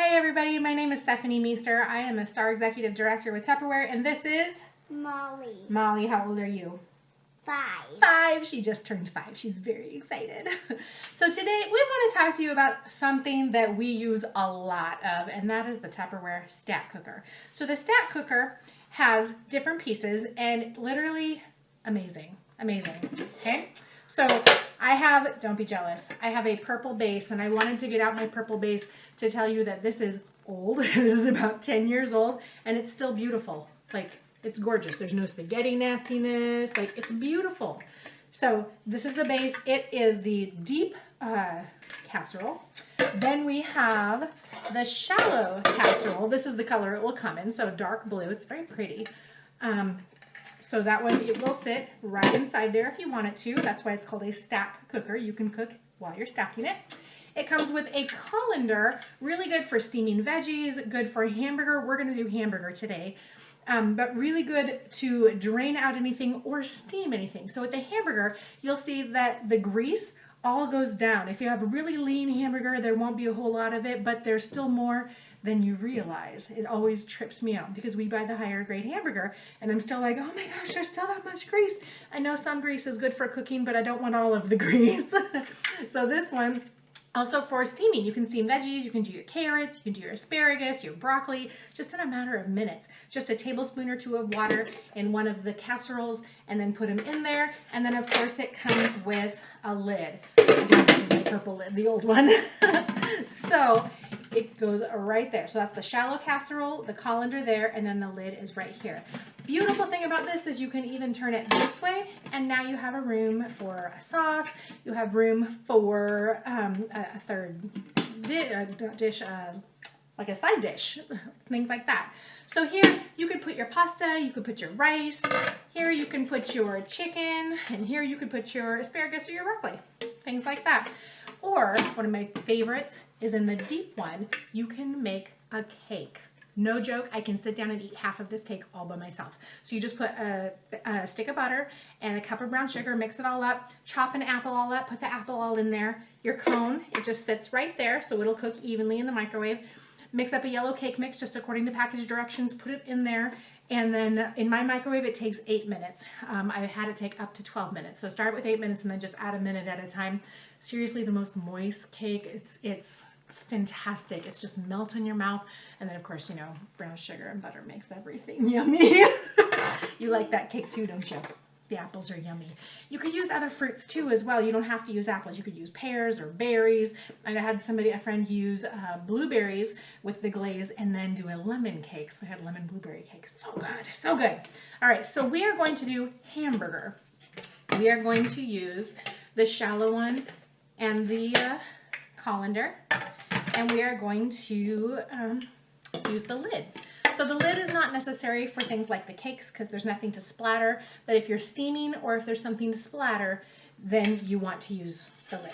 Hey everybody, my name is Stephanie Meester. I am a Star Executive Director with Tupperware, and this is Molly. Molly. How old are you? 5. 5. She just turned 5. She's very excited. So today we want to talk to you about something that we use a lot of, and that is the Tupperware Stack Cooker. So the Stack Cooker has different pieces and literally amazing. Okay? So I have, don't be jealous, I have a purple base, and I wanted to get out my purple base to tell you that this is old. This is about 10 years old, and it's still beautiful. Like, it's gorgeous. There's no spaghetti nastiness. Like, it's beautiful. So this is the base. It is the deep casserole. Then we have the shallow casserole. This is the color it will come in, so dark blue. It's very pretty. So that one, it will sit right inside there if you want it to. That's why it's called a stack cooker. You can cook while you're stacking it. It comes with a colander, really good for steaming veggies, good for hamburger. We're going to do hamburger today, but really good to drain out anything or steam anything. So with the hamburger, you'll see that the grease all goes down. If you have a really lean hamburger, there won't be a whole lot of it, but there's still more than you realize. It always trips me out because we buy the higher grade hamburger and I'm still like, oh my gosh, there's still that much grease. I know some grease is good for cooking, but I don't want all of the grease. So this one, also for steaming, you can steam veggies, you can do your carrots, you can do your asparagus, your broccoli, just in a matter of minutes. Just a tablespoon or 2 of water in one of the casseroles and then put them in there. And then of course it comes with a lid. Again, this is my purple lid, the old one. So it goes right there. So that's the shallow casserole, the colander there, and then the lid is right here. Beautiful thing about this is you can even turn it this way, and now you have a room for a sauce. You have room for a third dish, like a side dish, things like that. So here you could put your pasta, you could put your rice, here you can put your chicken, and here you could put your asparagus or your broccoli, things like that. Or one of my favorites is in the deep one, you can make a cake. No joke, I can sit down and eat half of this cake all by myself. So you just put a stick of butter and a cup of brown sugar, mix it all up, chop an apple all up, put the apple all in there. Your cone, it just sits right there, so it'll cook evenly in the microwave. Mix up a yellow cake mix just according to package directions, put it in there, and then in my microwave it takes 8 minutes. I had it take up to 12 minutes. So start with 8 minutes and then just add a minute at a time. Seriously, the most moist cake, it's fantastic. It's just melt in your mouth. And then of course, you know, brown sugar and butter makes everything yummy. You like that cake too, don't you? The apples are yummy. You could use other fruits too as well. You don't have to use apples. You could use pears or berries. And I had a friend use blueberries with the glaze and then do a lemon cake. So I had lemon blueberry cake. So good, so good. All right, so we are going to do hamburger. We are going to use the shallow one and the colander. And we are going to use the lid. So the lid is not necessary for things like the cakes because there's nothing to splatter, but if you're steaming or if there's something to splatter, then you want to use the lid.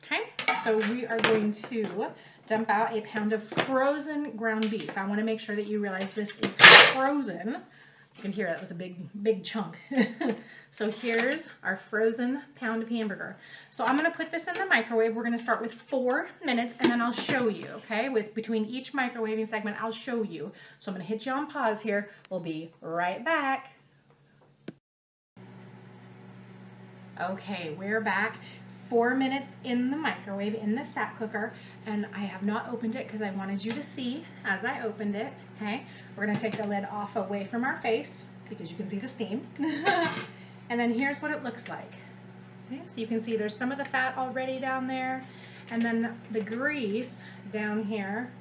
Okay, so we are going to dump out a pound of frozen ground beef. I want to make sure that you realize this is frozen. You can hear that was a big chunk. So here's our frozen pound of hamburger. So I'm going to put this in the microwave. We're going to start with 4 minutes and then I'll show you, okay? Between each microwaving segment, I'll show you. So I'm going to hit you on pause here. We'll be right back. Okay, we're back. 4 minutes in the microwave in the stack cooker, and I have not opened it because I wanted you to see as I opened it. Okay, we're going to take the lid off away from our face because you can see the steam. And then here's what it looks like. Okay, so you can see there's some of the fat already down there, and then the grease down here.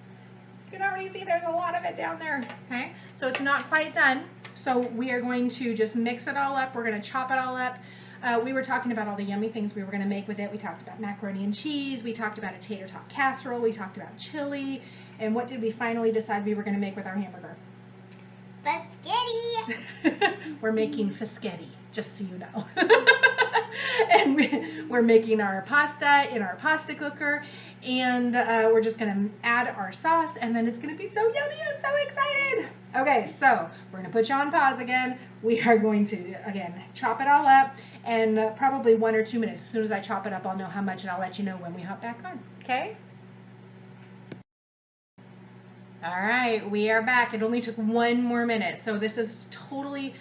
You can already see there's a lot of it down there. Okay, so it's not quite done. So we are going to just mix it all up. We're going to chop it all up. We were talking about all the yummy things we were going to make with it. We talked about macaroni and cheese. We talked about a tater tot casserole. We talked about chili. And what did we finally decide we were going to make with our hamburger? Spaghetti. We're making fischetti, just so you know. And we're making our pasta in our pasta cooker. And we're just going to add our sauce. And then it's going to be so yummy. I'm so excited. Okay, so we're going to put you on pause again. We are going to, again, chop it all up. And probably 1 or 2 minutes. As soon as I chop it up, I'll know how much, and I'll let you know when we hop back on. Okay? All right, we are back. It only took 1 more minute. So this is totally,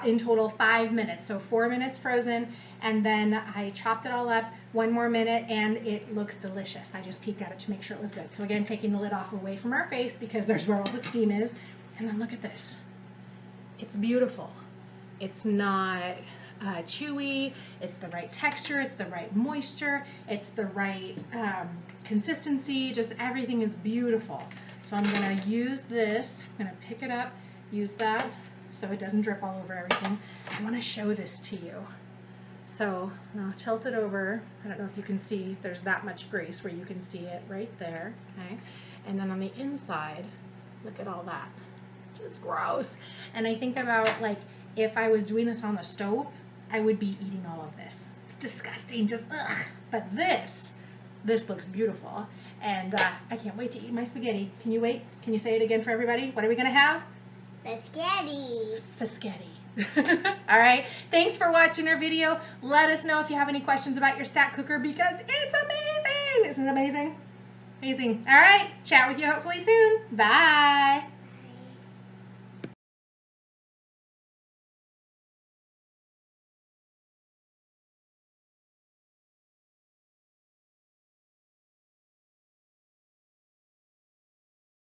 in total 5 minutes. So 4 minutes frozen, and then I chopped it all up, 1 more minute, and it looks delicious. I just peeked at it to make sure it was good. So again, taking the lid off away from our face because there's where all the steam is. And then look at this. It's beautiful. It's not chewy, it's the right texture, it's the right moisture, it's the right consistency, just everything is beautiful. So I'm going to use this, I'm going to pick it up, use that so it doesn't drip all over everything. I want to show this to you. So I'll tilt it over. I don't know if you can see, there's that much grease where you can see it right there. Okay, and then on the inside, look at all that. Just gross. And I think about, like, if I was doing this on the stove, I would be eating all of this. It's disgusting, just ugh. But this looks beautiful. And I can't wait to eat my spaghetti. Can you wait? Can you say it again for everybody? What are we gonna have? Spaghetti. Spaghetti. All right, thanks for watching our video. Let us know if you have any questions about your stack cooker because it's amazing. Isn't it amazing? Amazing. All right, chat with you hopefully soon. Bye.